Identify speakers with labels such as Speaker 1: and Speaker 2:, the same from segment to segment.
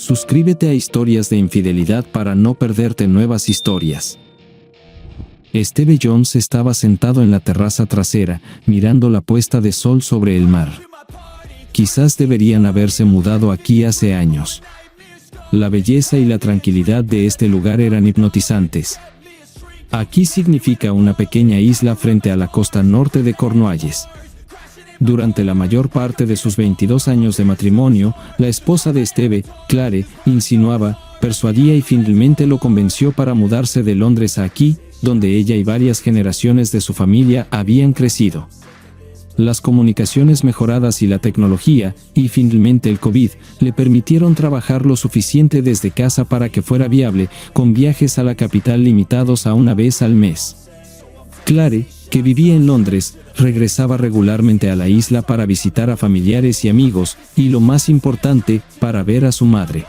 Speaker 1: Suscríbete a Historias de Infidelidad para no perderte nuevas historias. Esteve Jones estaba sentado en la terraza trasera, mirando la puesta de sol sobre el mar. Quizás deberían haberse mudado aquí hace años. La belleza y la tranquilidad de este lugar eran hipnotizantes. Aquí significa una pequeña isla frente a la costa norte de Cornualles. Durante la mayor parte de sus 22 años de matrimonio, la esposa de Esteve, Clare, insinuaba, persuadía y finalmente lo convenció para mudarse de Londres a aquí, donde ella y varias generaciones de su familia habían crecido. Las comunicaciones mejoradas y la tecnología, y finalmente el COVID, le permitieron trabajar lo suficiente desde casa para que fuera viable, con viajes a la capital limitados a una vez al mes. Clare, que vivía en Londres, regresaba regularmente a la isla para visitar a familiares y amigos, y lo más importante, para ver a su madre.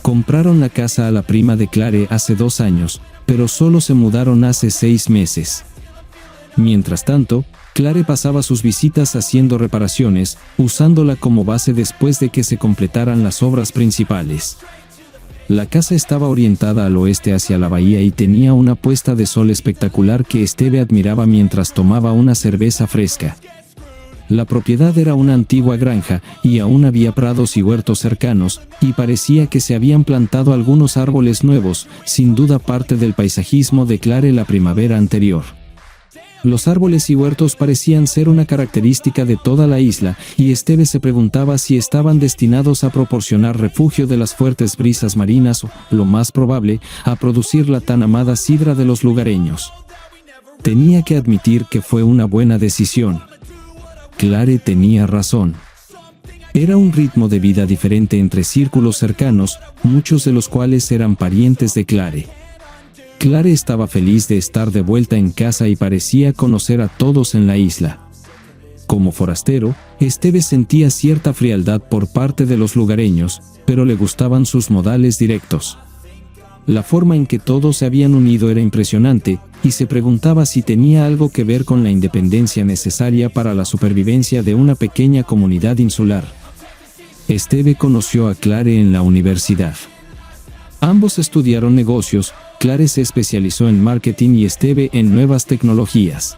Speaker 1: Compraron la casa a la prima de Clare hace 2 años, pero solo se mudaron hace 6 meses. Mientras tanto, Clare pasaba sus visitas haciendo reparaciones, usándola como base después de que se completaran las obras principales. La casa estaba orientada al oeste hacia la bahía y tenía una puesta de sol espectacular que Esteve admiraba mientras tomaba una cerveza fresca. La propiedad era una antigua granja, y aún había prados y huertos cercanos, y parecía que se habían plantado algunos árboles nuevos, sin duda parte del paisajismo de Clare la primavera anterior. Los árboles y huertos parecían ser una característica de toda la isla, y Esteve se preguntaba si estaban destinados a proporcionar refugio de las fuertes brisas marinas o, lo más probable, a producir la tan amada sidra de los lugareños. Tenía que admitir que fue una buena decisión. Clare tenía razón. Era un ritmo de vida diferente entre círculos cercanos, muchos de los cuales eran parientes de Clare. Clare estaba feliz de estar de vuelta en casa y parecía conocer a todos en la isla. Como forastero, Esteve sentía cierta frialdad por parte de los lugareños, pero le gustaban sus modales directos. La forma en que todos se habían unido era impresionante, y se preguntaba si tenía algo que ver con la independencia necesaria para la supervivencia de una pequeña comunidad insular. Esteve conoció a Clare en la universidad. Ambos estudiaron negocios. Clare se especializó en marketing y Esteve en nuevas tecnologías.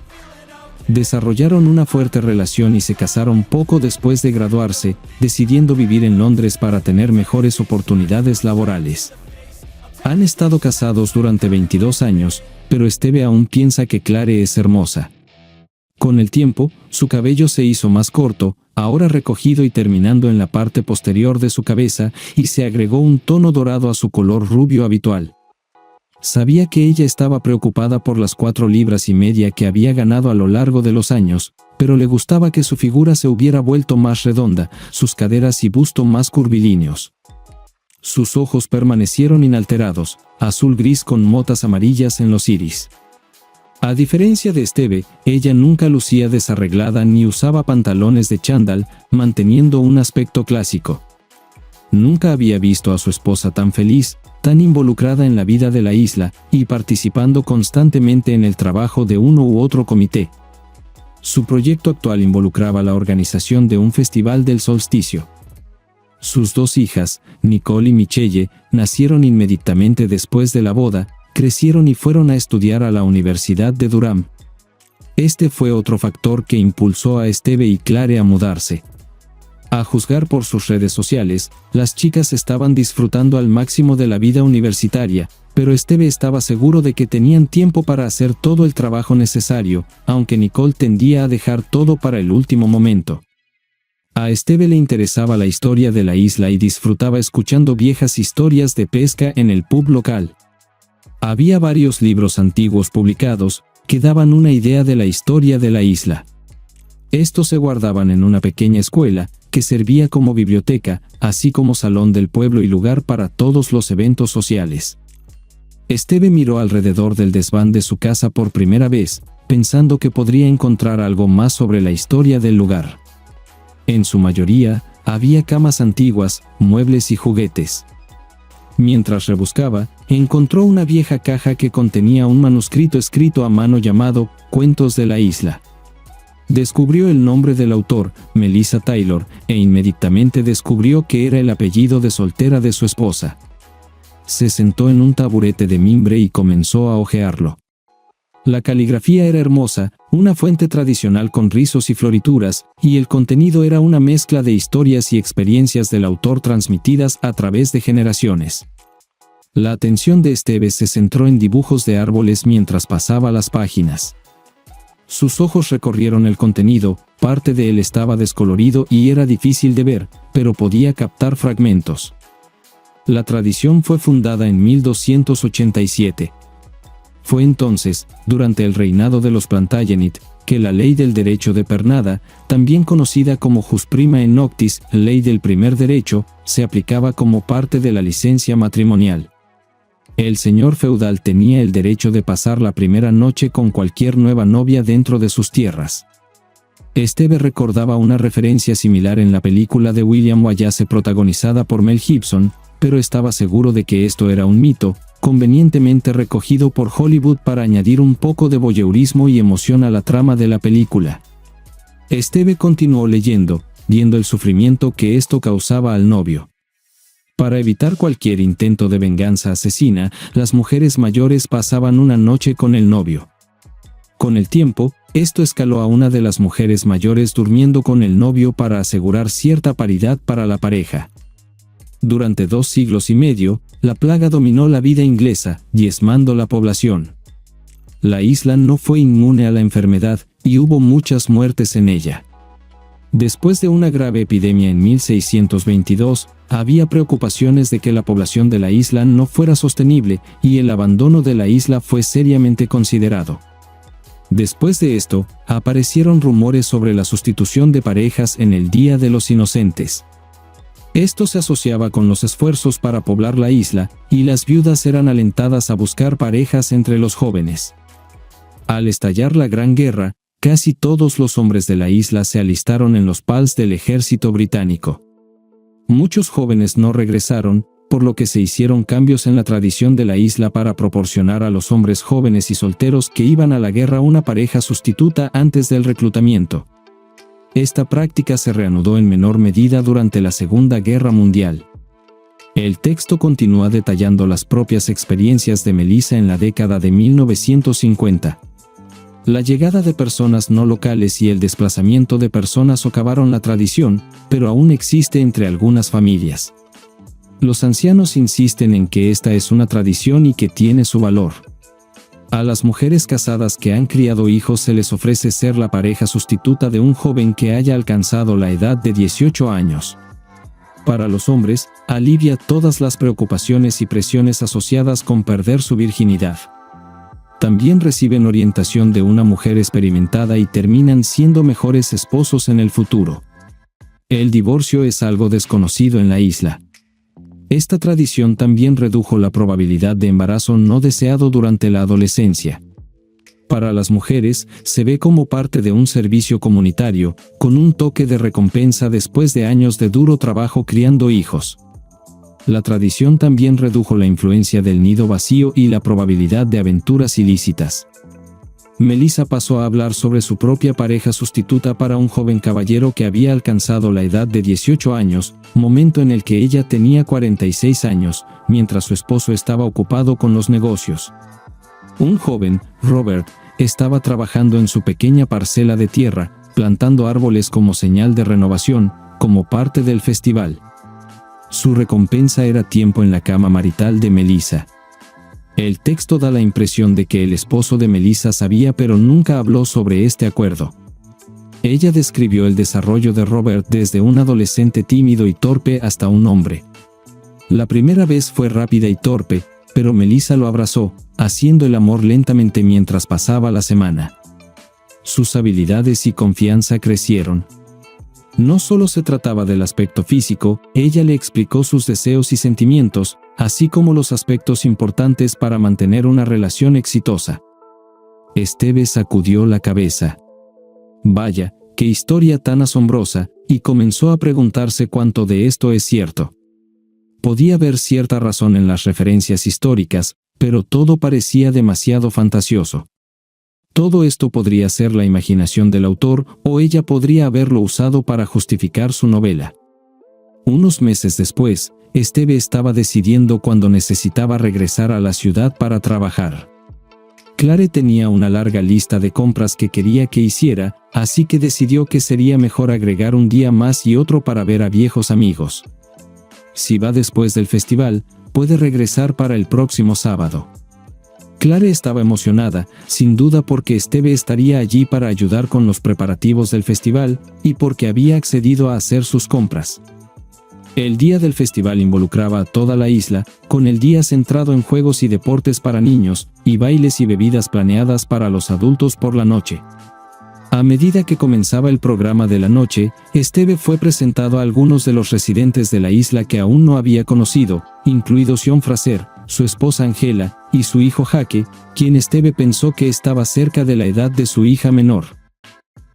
Speaker 1: Desarrollaron una fuerte relación y se casaron poco después de graduarse, decidiendo vivir en Londres para tener mejores oportunidades laborales. Han estado casados durante 22 años, pero Esteve aún piensa que Clare es hermosa. Con el tiempo, su cabello se hizo más corto, ahora recogido y terminando en la parte posterior de su cabeza, y se agregó un tono dorado a su color rubio habitual. Sabía que ella estaba preocupada por las 4,5 libras que había ganado a lo largo de los años, pero le gustaba que su figura se hubiera vuelto más redonda, sus caderas y busto más curvilíneos. Sus ojos permanecieron inalterados, azul-gris con motas amarillas en los iris. A diferencia de Esteve, ella nunca lucía desarreglada ni usaba pantalones de chándal, manteniendo un aspecto clásico. Nunca había visto a su esposa tan feliz, tan involucrada en la vida de la isla, y participando constantemente en el trabajo de uno u otro comité. Su proyecto actual involucraba la organización de un festival del solsticio. Sus 2 hijas, Nicole y Michelle, nacieron inmediatamente después de la boda, crecieron y fueron a estudiar a la Universidad de Durham. Este fue otro factor que impulsó a Esteve y Clare a mudarse. A juzgar por sus redes sociales, las chicas estaban disfrutando al máximo de la vida universitaria, pero Esteve estaba seguro de que tenían tiempo para hacer todo el trabajo necesario, aunque Nicole tendía a dejar todo para el último momento. A Esteve le interesaba la historia de la isla y disfrutaba escuchando viejas historias de pesca en el pub local. Había varios libros antiguos publicados, que daban una idea de la historia de la isla. Estos se guardaban en una pequeña escuela, que servía como biblioteca, así como salón del pueblo y lugar para todos los eventos sociales. Esteve miró alrededor del desván de su casa por primera vez, pensando que podría encontrar algo más sobre la historia del lugar. En su mayoría, había camas antiguas, muebles y juguetes. Mientras rebuscaba, encontró una vieja caja que contenía un manuscrito escrito a mano llamado Cuentos de la Isla. Descubrió el nombre del autor, Melissa Taylor, e inmediatamente descubrió que era el apellido de soltera de su esposa. Se sentó en un taburete de mimbre y comenzó a hojearlo. La caligrafía era hermosa, una fuente tradicional con rizos y florituras, y el contenido era una mezcla de historias y experiencias del autor transmitidas a través de generaciones. La atención de Esteve se centró en dibujos de árboles mientras pasaba las páginas. Sus ojos recorrieron el contenido, parte de él estaba descolorido y era difícil de ver, pero podía captar fragmentos. La tradición fue fundada en 1287. Fue entonces, durante el reinado de los Plantagenet, que la ley del derecho de pernada, también conocida como jus prima in noctis, ley del primer derecho, se aplicaba como parte de la licencia matrimonial. El señor feudal tenía el derecho de pasar la primera noche con cualquier nueva novia dentro de sus tierras. Esteve recordaba una referencia similar en la película de William Wallace protagonizada por Mel Gibson, pero estaba seguro de que esto era un mito, convenientemente recogido por Hollywood para añadir un poco de voyeurismo y emoción a la trama de la película. Esteve continuó leyendo, viendo el sufrimiento que esto causaba al novio. Para evitar cualquier intento de venganza asesina, las mujeres mayores pasaban una noche con el novio. Con el tiempo, esto escaló a una de las mujeres mayores durmiendo con el novio para asegurar cierta paridad para la pareja. Durante 2 siglos y medio, la plaga dominó la vida inglesa, diezmando la población. La isla no fue inmune a la enfermedad, y hubo muchas muertes en ella. Después de una grave epidemia en 1622, había preocupaciones de que la población de la isla no fuera sostenible, y el abandono de la isla fue seriamente considerado. Después de esto, aparecieron rumores sobre la sustitución de parejas en el Día de los Inocentes. Esto se asociaba con los esfuerzos para poblar la isla, y las viudas eran alentadas a buscar parejas entre los jóvenes. Al estallar la Gran Guerra, casi todos los hombres de la isla se alistaron en los PALs del ejército británico. Muchos jóvenes no regresaron, por lo que se hicieron cambios en la tradición de la isla para proporcionar a los hombres jóvenes y solteros que iban a la guerra una pareja sustituta antes del reclutamiento. Esta práctica se reanudó en menor medida durante la Segunda Guerra Mundial. El texto continúa detallando las propias experiencias de Melissa en la década de 1950. La llegada de personas no locales y el desplazamiento de personas socavaron la tradición, pero aún existe entre algunas familias. Los ancianos insisten en que esta es una tradición y que tiene su valor. A las mujeres casadas que han criado hijos se les ofrece ser la pareja sustituta de un joven que haya alcanzado la edad de 18 años. Para los hombres, alivia todas las preocupaciones y presiones asociadas con perder su virginidad. También reciben orientación de una mujer experimentada y terminan siendo mejores esposos en el futuro. El divorcio es algo desconocido en la isla. Esta tradición también redujo la probabilidad de embarazo no deseado durante la adolescencia. Para las mujeres, se ve como parte de un servicio comunitario, con un toque de recompensa después de años de duro trabajo criando hijos. La tradición también redujo la influencia del nido vacío y la probabilidad de aventuras ilícitas. Melissa pasó a hablar sobre su propia pareja sustituta para un joven caballero que había alcanzado la edad de 18 años, momento en el que ella tenía 46 años, mientras su esposo estaba ocupado con los negocios. Un joven, Robert, estaba trabajando en su pequeña parcela de tierra, plantando árboles como señal de renovación, como parte del festival. Su recompensa era tiempo en la cama marital de Melissa. El texto da la impresión de que el esposo de Melissa sabía pero nunca habló sobre este acuerdo. Ella describió el desarrollo de Robert desde un adolescente tímido y torpe hasta un hombre. La primera vez fue rápida y torpe, pero Melissa lo abrazó, haciendo el amor lentamente mientras pasaba la semana. Sus habilidades y confianza crecieron. No solo se trataba del aspecto físico, ella le explicó sus deseos y sentimientos, así como los aspectos importantes para mantener una relación exitosa. Esteve sacudió la cabeza. Vaya, qué historia tan asombrosa, y comenzó a preguntarse cuánto de esto es cierto. Podía ver cierta razón en las referencias históricas, pero todo parecía demasiado fantasioso. Todo esto podría ser la imaginación del autor o ella podría haberlo usado para justificar su novela. Unos meses después, Esteve estaba decidiendo cuándo necesitaba regresar a la ciudad para trabajar. Clare tenía una larga lista de compras que quería que hiciera, así que decidió que sería mejor agregar un día más y otro para ver a viejos amigos. Si va después del festival, puede regresar para el próximo sábado. Clare estaba emocionada, sin duda porque Esteve estaría allí para ayudar con los preparativos del festival, y porque había accedido a hacer sus compras. El día del festival involucraba a toda la isla, con el día centrado en juegos y deportes para niños, y bailes y bebidas planeadas para los adultos por la noche. A medida que comenzaba el programa de la noche, Esteve fue presentado a algunos de los residentes de la isla que aún no había conocido, incluido John Fraser, su esposa Angela, y su hijo Jake, quien Esteve pensó que estaba cerca de la edad de su hija menor.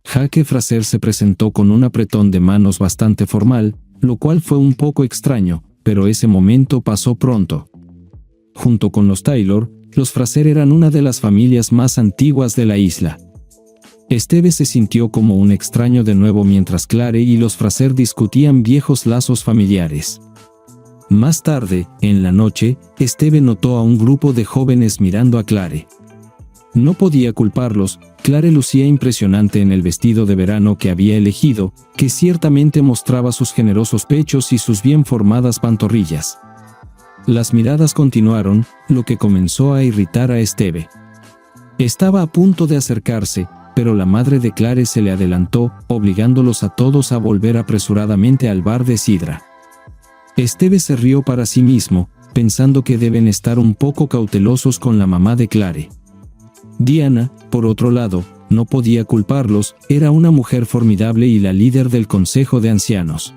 Speaker 1: Jake Fraser se presentó con un apretón de manos bastante formal, lo cual fue un poco extraño, pero ese momento pasó pronto. Junto con los Taylor, los Fraser eran una de las familias más antiguas de la isla. Esteve se sintió como un extraño de nuevo mientras Clare y los Fraser discutían viejos lazos familiares. Más tarde, en la noche, Esteve notó a un grupo de jóvenes mirando a Clare. No podía culparlos, Clare lucía impresionante en el vestido de verano que había elegido, que ciertamente mostraba sus generosos pechos y sus bien formadas pantorrillas. Las miradas continuaron, lo que comenzó a irritar a Esteve. Estaba a punto de acercarse, pero la madre de Clare se le adelantó, obligándolos a todos a volver apresuradamente al bar de sidra. Esteve se rió para sí mismo, pensando que deben estar un poco cautelosos con la mamá de Clare. Diana, por otro lado, no podía culparlos, era una mujer formidable y la líder del consejo de ancianos.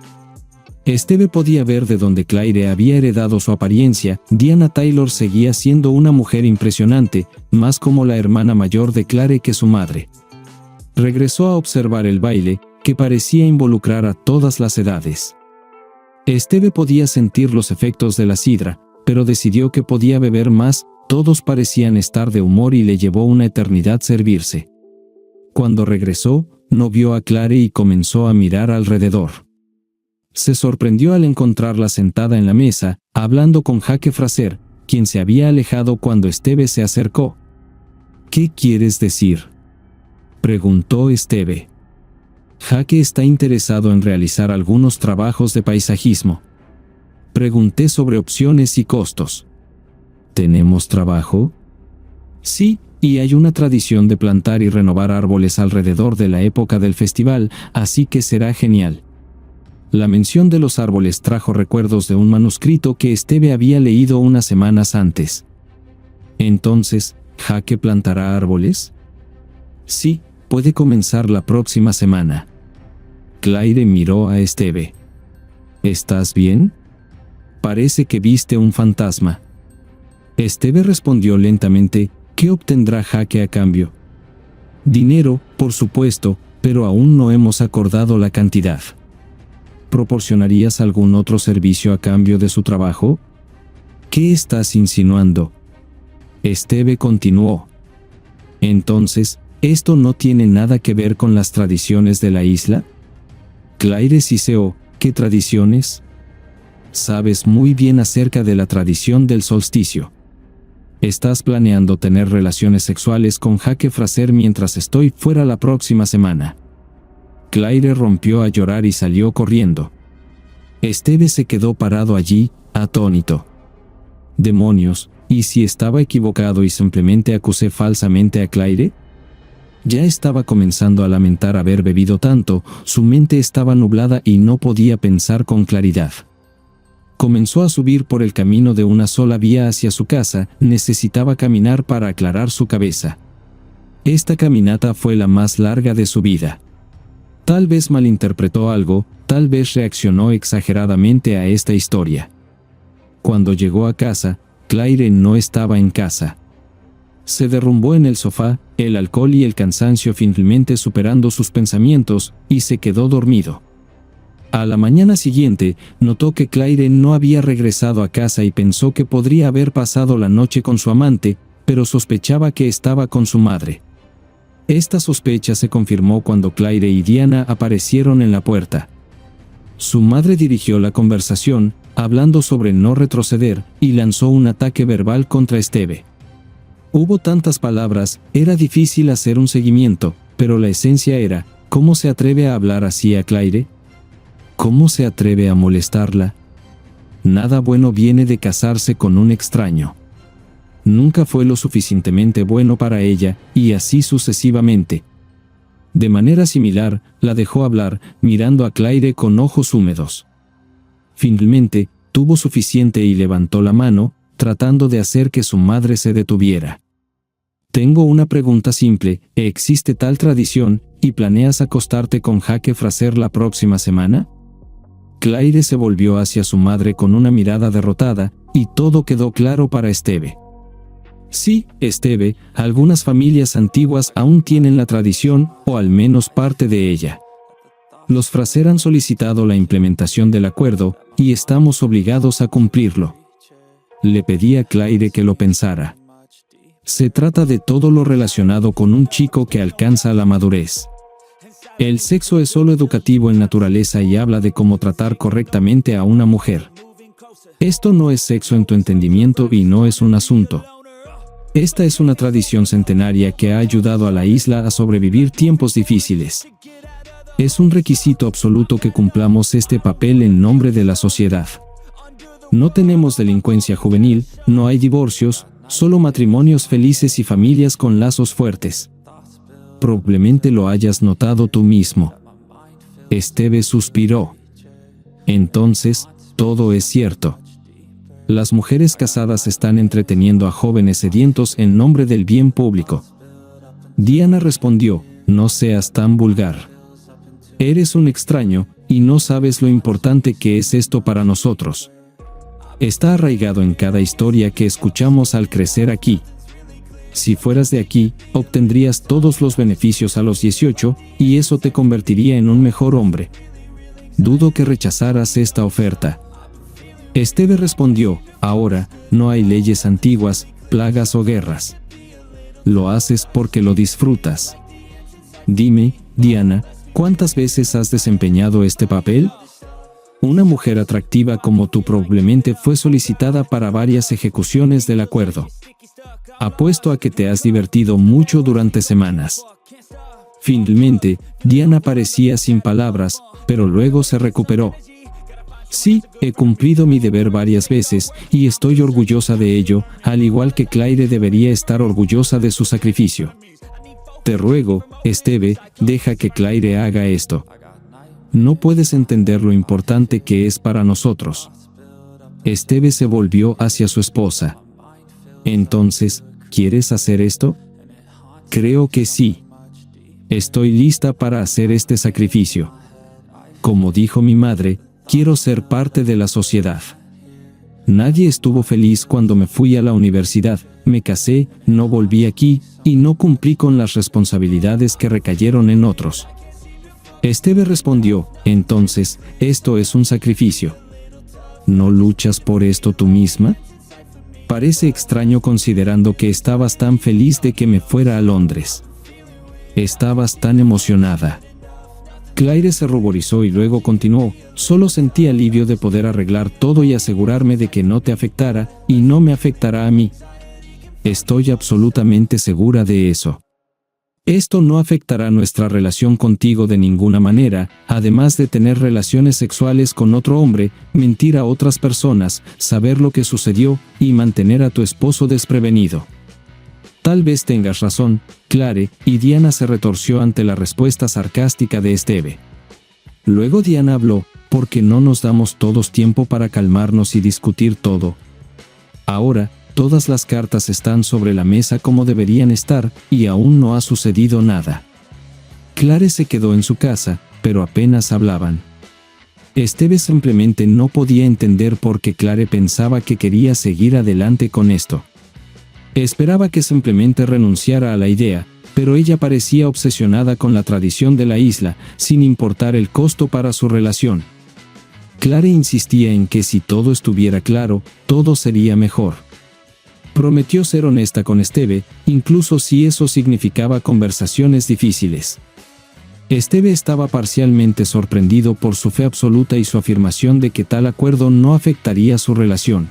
Speaker 1: Esteve podía ver de dónde Claire había heredado su apariencia. Diana Taylor seguía siendo una mujer impresionante, más como la hermana mayor de Clare que su madre. Regresó a observar el baile, que parecía involucrar a todas las edades. Esteve podía sentir los efectos de la sidra, pero decidió que podía beber más. Todos parecían estar de humor y le llevó una eternidad servirse. Cuando regresó, no vio a Clare y comenzó a mirar alrededor. Se sorprendió al encontrarla sentada en la mesa, hablando con Jake Fraser, quien se había alejado cuando Esteve se acercó. ¿Qué quieres decir?, preguntó Esteve. Jake está interesado en realizar algunos trabajos de paisajismo. Pregunté sobre opciones y costos. ¿Tenemos trabajo? Sí, y hay una tradición de plantar y renovar árboles alrededor de la época del festival, así que será genial. La mención de los árboles trajo recuerdos de un manuscrito que Esteve había leído unas semanas antes. Entonces, ¿Jake plantará árboles? Sí, puede comenzar la próxima semana. Claire miró a Esteve. ¿Estás bien? Parece que viste un fantasma. Esteve respondió lentamente. ¿Qué obtendrá Jake a cambio? Dinero, por supuesto, pero aún no hemos acordado la cantidad. ¿Proporcionarías algún otro servicio a cambio de su trabajo? ¿Qué estás insinuando? Esteve continuó. Entonces, ¿esto no tiene nada que ver con las tradiciones de la isla? Claire siseó. ¿Qué tradiciones? Sabes muy bien acerca de la tradición del solsticio. ¿Estás planeando tener relaciones sexuales con Jake Fraser mientras estoy fuera la próxima semana? Claire rompió a llorar y salió corriendo. Esteve se quedó parado allí, atónito. Demonios, ¿y si estaba equivocado y simplemente acusé falsamente a Claire? Ya estaba comenzando a lamentar haber bebido tanto, su mente estaba nublada y no podía pensar con claridad. Comenzó a subir por el camino de una sola vía hacia su casa, necesitaba caminar para aclarar su cabeza. Esta caminata fue la más larga de su vida. Tal vez malinterpretó algo, tal vez reaccionó exageradamente a esta historia. Cuando llegó a casa, Claire no estaba en casa. Se derrumbó en el sofá, el alcohol y el cansancio finalmente superando sus pensamientos, y se quedó dormido. A la mañana siguiente, notó que Claire no había regresado a casa y pensó que podría haber pasado la noche con su amante, pero sospechaba que estaba con su madre. Esta sospecha se confirmó cuando Claire y Diana aparecieron en la puerta. Su madre dirigió la conversación, hablando sobre no retroceder, y lanzó un ataque verbal contra Esteve. Hubo tantas palabras, era difícil hacer un seguimiento, pero la esencia era: ¿cómo se atreve a hablar así a Claire? ¿Cómo se atreve a molestarla? Nada bueno viene de casarse con un extraño. Nunca fue lo suficientemente bueno para ella, y así sucesivamente. De manera similar, la dejó hablar, mirando a Claire con ojos húmedos. Finalmente, tuvo suficiente y levantó la mano, tratando de hacer que su madre se detuviera. Tengo una pregunta simple: ¿existe tal tradición, y planeas acostarte con Jake Fraser la próxima semana? Claire se volvió hacia su madre con una mirada derrotada, y todo quedó claro para Esteve. Sí, Esteve, algunas familias antiguas aún tienen la tradición, o al menos parte de ella. Los Fraser han solicitado la implementación del acuerdo, y estamos obligados a cumplirlo. Le pedí a Claire que lo pensara. Se trata de todo lo relacionado con un chico que alcanza la madurez. El sexo es solo educativo en naturaleza y habla de cómo tratar correctamente a una mujer. Esto no es sexo en tu entendimiento y no es un asunto. Esta es una tradición centenaria que ha ayudado a la isla a sobrevivir tiempos difíciles. Es un requisito absoluto que cumplamos este papel en nombre de la sociedad. No tenemos delincuencia juvenil, no hay divorcios, solo matrimonios felices y familias con lazos fuertes. Probablemente lo hayas notado tú mismo. Esteve suspiró. Entonces, todo es cierto. Las mujeres casadas están entreteniendo a jóvenes sedientos en nombre del bien público. Diana respondió: no seas tan vulgar. Eres un extraño, y no sabes lo importante que es esto para nosotros. Está arraigado en cada historia que escuchamos al crecer aquí. Si fueras de aquí, obtendrías todos los beneficios a los 18, y eso te convertiría en un mejor hombre. Dudo que rechazaras esta oferta. Esteve respondió: ahora, no hay leyes antiguas, plagas o guerras. Lo haces porque lo disfrutas. Dime, Diana, ¿cuántas veces has desempeñado este papel? Una mujer atractiva como tú probablemente fue solicitada para varias ejecuciones del acuerdo. Apuesto a que te has divertido mucho durante semanas. Finalmente, Diana parecía sin palabras, pero luego se recuperó. Sí, he cumplido mi deber varias veces, y estoy orgullosa de ello, al igual que Claire debería estar orgullosa de su sacrificio. Te ruego, Esteve, deja que Claire haga esto. No puedes entender lo importante que es para nosotros. Esteve se volvió hacia su esposa. Entonces, ¿quieres hacer esto? Creo que sí. Estoy lista para hacer este sacrificio. Como dijo mi madre, quiero ser parte de la sociedad. Nadie estuvo feliz cuando me fui a la universidad, me casé, no volví aquí, y no cumplí con las responsabilidades que recayeron en otros. Esteve respondió: entonces, esto es un sacrificio. ¿No luchas por esto tú misma? Parece extraño considerando que estabas tan feliz de que me fuera a Londres. Estabas tan emocionada. Claire se ruborizó y luego continuó: solo sentí alivio de poder arreglar todo y asegurarme de que no te afectara, y no me afectará a mí. Estoy absolutamente segura de eso. Esto no afectará nuestra relación contigo de ninguna manera, además de tener relaciones sexuales con otro hombre, mentir a otras personas, saber lo que sucedió, y mantener a tu esposo desprevenido. Tal vez tengas razón, Claire, y Diana se retorció ante la respuesta sarcástica de Esteve. Luego Diana habló: ¿por qué no nos damos todos tiempo para calmarnos y discutir todo? Ahora, todas las cartas están sobre la mesa como deberían estar, y aún no ha sucedido nada. Claire se quedó en su casa, pero apenas hablaban. Esteve simplemente no podía entender por qué Claire pensaba que quería seguir adelante con esto. Esperaba que simplemente renunciara a la idea, pero ella parecía obsesionada con la tradición de la isla, sin importar el costo para su relación. Claire insistía en que si todo estuviera claro, todo sería mejor. Prometió ser honesta con Esteve, incluso si eso significaba conversaciones difíciles. Esteve estaba parcialmente sorprendido por su fe absoluta y su afirmación de que tal acuerdo no afectaría su relación.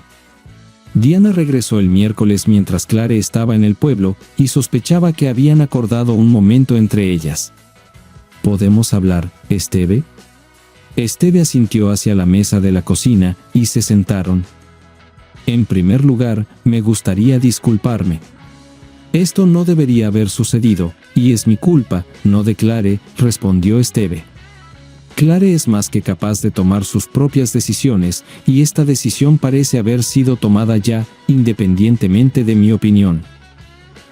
Speaker 1: Diana regresó el miércoles mientras Clare estaba en el pueblo y sospechaba que habían acordado un momento entre ellas. ¿Podemos hablar, Esteve? Esteve asintió hacia la mesa de la cocina y se sentaron. En primer lugar, me gustaría disculparme. Esto no debería haber sucedido, y es mi culpa, no de Clare, respondió Esteve. Clare es más que capaz de tomar sus propias decisiones, y esta decisión parece haber sido tomada ya, independientemente de mi opinión.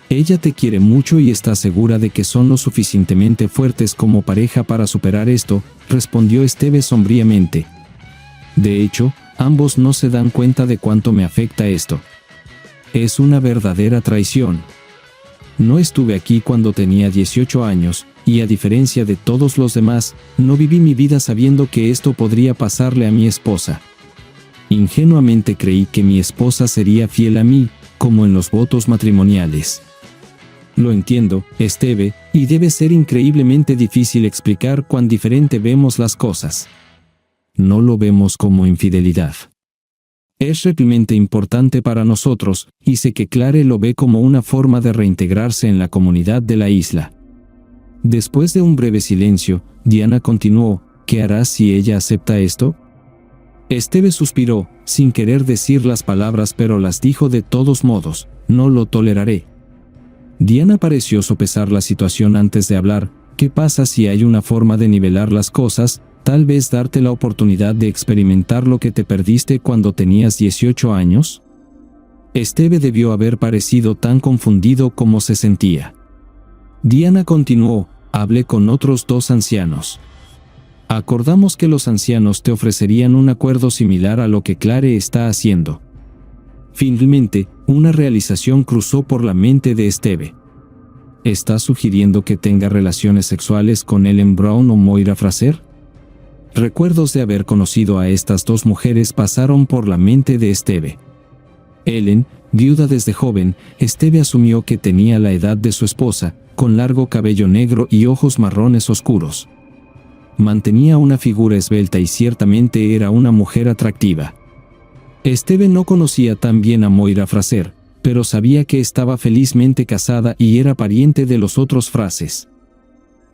Speaker 1: Ella te quiere mucho y está segura de que son lo suficientemente fuertes como pareja para superar esto, respondió Esteve sombríamente. De hecho, ambos no se dan cuenta de cuánto me afecta esto. Es una verdadera traición. No estuve aquí cuando tenía 18 años, y a diferencia de todos los demás, no viví mi vida sabiendo que esto podría pasarle a mi esposa. Ingenuamente creí que mi esposa sería fiel a mí, como en los votos matrimoniales. Lo entiendo, Esteve, y debe ser increíblemente difícil explicar cuán diferente vemos las cosas. No lo vemos como infidelidad. Es realmente importante para nosotros, y sé que Clare lo ve como una forma de reintegrarse en la comunidad de la isla. Después de un breve silencio, Diana continuó, ¿qué harás si ella acepta esto? Esteve suspiró, sin querer decir las palabras pero las dijo de todos modos, no lo toleraré. Diana pareció sopesar la situación antes de hablar, ¿qué pasa si hay una forma de nivelar las cosas? Tal vez darte la oportunidad de experimentar lo que te perdiste cuando tenías 18 años. Esteve debió haber parecido tan confundido como se sentía. Diana continuó, hablé con otros 2 ancianos. Acordamos que los ancianos te ofrecerían un acuerdo similar a lo que Clare está haciendo. Finalmente, una realización cruzó por la mente de Esteve. ¿Estás sugiriendo que tenga relaciones sexuales con Ellen Brown o Moira Fraser? Recuerdos de haber conocido a estas 2 mujeres pasaron por la mente de Esteve. Ellen, viuda desde joven, Esteve asumió que tenía la edad de su esposa, con largo cabello negro y ojos marrones oscuros. Mantenía una figura esbelta y ciertamente era una mujer atractiva. Esteve no conocía tan bien a Moira Fraser, pero sabía que estaba felizmente casada y era pariente de los otros Frases.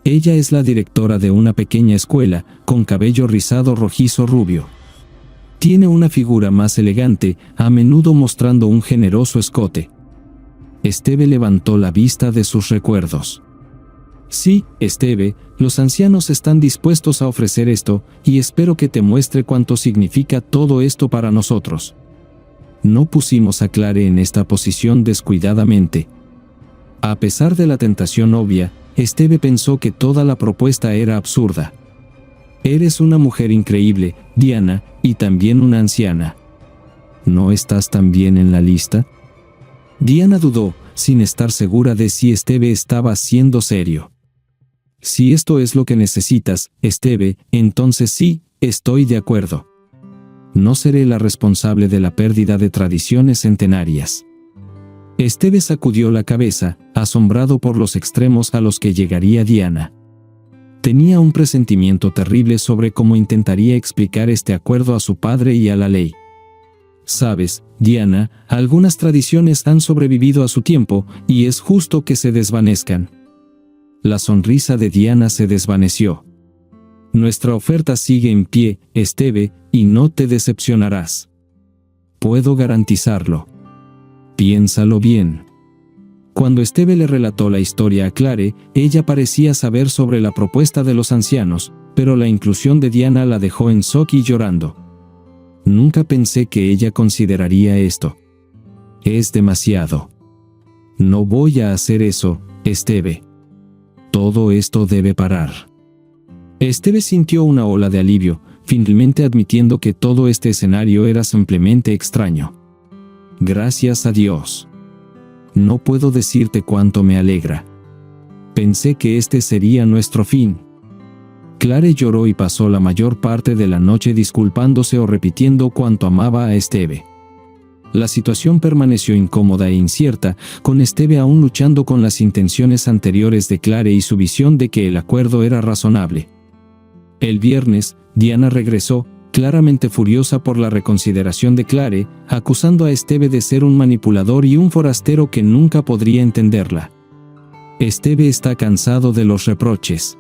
Speaker 1: Ella es la directora de una pequeña escuela, con cabello rizado rojizo rubio. Tiene una figura más elegante, a menudo mostrando un generoso escote. Esteve levantó la vista de sus recuerdos. Sí, Esteve, los ancianos están dispuestos a ofrecer esto, y espero que te muestre cuánto significa todo esto para nosotros. No pusimos a Clare en esta posición descuidadamente. A pesar de la tentación obvia, Esteve pensó que toda la propuesta era absurda. Eres una mujer increíble, Diana, y también una anciana. ¿No estás también en la lista? Diana dudó, sin estar segura de si Esteve estaba siendo serio. Si esto es lo que necesitas, Esteve, entonces sí, estoy de acuerdo. No seré la responsable de la pérdida de tradiciones centenarias. Esteve sacudió la cabeza, asombrado por los extremos a los que llegaría Diana. Tenía un presentimiento terrible sobre cómo intentaría explicar este acuerdo a su padre y a la ley. Sabes, Diana, algunas tradiciones han sobrevivido a su tiempo, y es justo que se desvanezcan. La sonrisa de Diana se desvaneció. Nuestra oferta sigue en pie, Esteve, y no te decepcionarás. Puedo garantizarlo. Piénsalo bien. Cuando Esteve le relató la historia a Clare, ella parecía saber sobre la propuesta de los ancianos, pero la inclusión de Diana la dejó en shock y llorando. Nunca pensé que ella consideraría esto. Es demasiado. No voy a hacer eso, Esteve. Todo esto debe parar. Esteve sintió una ola de alivio, finalmente admitiendo que todo este escenario era simplemente extraño. Gracias a Dios. No puedo decirte cuánto me alegra. Pensé que este sería nuestro fin. Clare lloró y pasó la mayor parte de la noche disculpándose o repitiendo cuánto amaba a Esteve. La situación permaneció incómoda e incierta, con Esteve aún luchando con las intenciones anteriores de Clare y su visión de que el acuerdo era razonable. El viernes, Diana regresó, claramente furiosa por la reconsideración de Clare, acusando a Esteve de ser un manipulador y un forastero que nunca podría entenderla. Esteve está cansado de los reproches.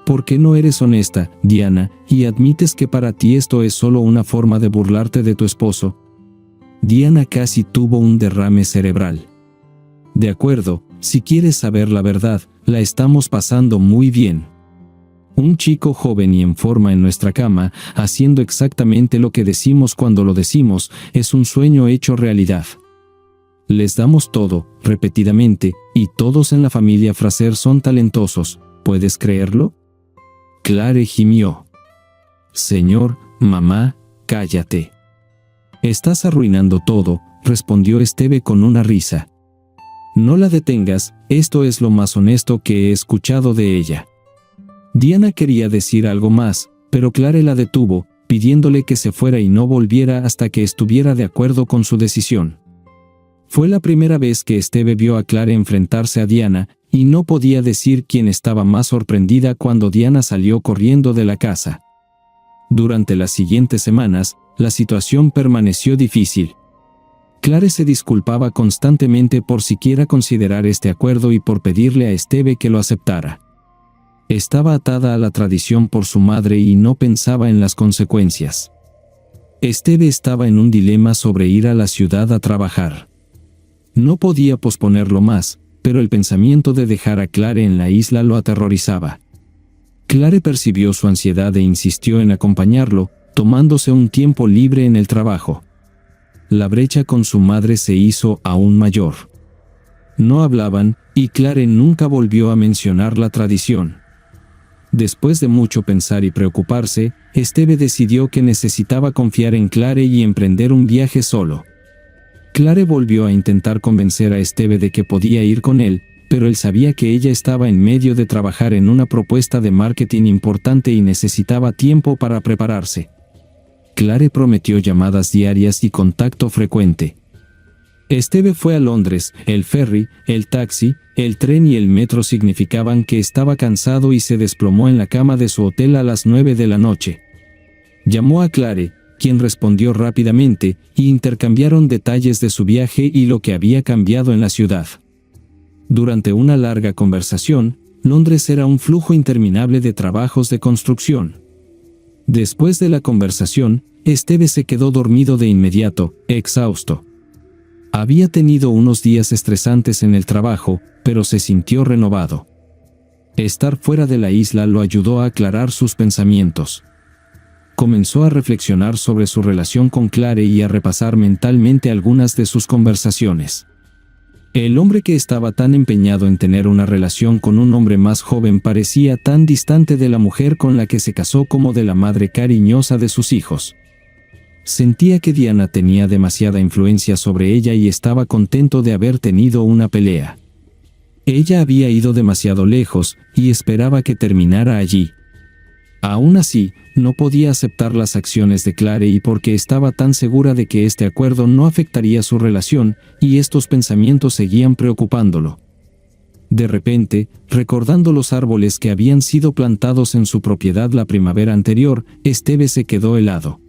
Speaker 1: ¿Por qué no eres honesta, Diana, y admites que para ti esto es solo una forma de burlarte de tu esposo? Diana casi tuvo un derrame cerebral. De acuerdo, si quieres saber la verdad, la estamos pasando muy bien. Un chico joven y en forma en nuestra cama, haciendo exactamente lo que decimos cuando lo decimos, es un sueño hecho realidad. Les damos todo, repetidamente, y todos en la familia Fraser son talentosos, ¿puedes creerlo? Clare gimió. Señor, mamá, cállate. Estás arruinando todo, respondió Esteve con una risa. No la detengas, esto es lo más honesto que he escuchado de ella. Diana quería decir algo más, pero Clare la detuvo, pidiéndole que se fuera y no volviera hasta que estuviera de acuerdo con su decisión. Fue la primera vez que Esteve vio a Clare enfrentarse a Diana, y no podía decir quién estaba más sorprendida cuando Diana salió corriendo de la casa. Durante las siguientes semanas, la situación permaneció difícil. Clare se disculpaba constantemente por siquiera considerar este acuerdo y por pedirle a Esteve que lo aceptara. Estaba atada a la tradición por su madre y no pensaba en las consecuencias. Esteve estaba en un dilema sobre ir a la ciudad a trabajar. No podía posponerlo más, pero el pensamiento de dejar a Clare en la isla lo aterrorizaba. Clare percibió su ansiedad e insistió en acompañarlo, tomándose un tiempo libre en el trabajo. La brecha con su madre se hizo aún mayor. No hablaban, y Clare nunca volvió a mencionar la tradición. Después de mucho pensar y preocuparse, Esteve decidió que necesitaba confiar en Clare y emprender un viaje solo. Clare volvió a intentar convencer a Esteve de que podía ir con él, pero él sabía que ella estaba en medio de trabajar en una propuesta de marketing importante y necesitaba tiempo para prepararse. Clare prometió llamadas diarias y contacto frecuente. Esteve fue a Londres, el ferry, el taxi, el tren y el metro significaban que estaba cansado y se desplomó en la cama de su hotel a las 9 de la noche. Llamó a Clare, quien respondió rápidamente, y intercambiaron detalles de su viaje y lo que había cambiado en la ciudad. Durante una larga conversación, Londres era un flujo interminable de trabajos de construcción. Después de la conversación, Esteve se quedó dormido de inmediato, exhausto. Había tenido unos días estresantes en el trabajo, pero se sintió renovado. Estar fuera de la isla lo ayudó a aclarar sus pensamientos. Comenzó a reflexionar sobre su relación con Clare y a repasar mentalmente algunas de sus conversaciones. El hombre que estaba tan empeñado en tener una relación con un hombre más joven parecía tan distante de la mujer con la que se casó como de la madre cariñosa de sus hijos. Sentía que Diana tenía demasiada influencia sobre ella y estaba contento de haber tenido una pelea. Ella había ido demasiado lejos y esperaba que terminara allí. Aún así, no podía aceptar las acciones de Clare y porque estaba tan segura de que este acuerdo no afectaría su relación, y estos pensamientos seguían preocupándolo. De repente, recordando los árboles que habían sido plantados en su propiedad la primavera anterior, Esteve se quedó helado.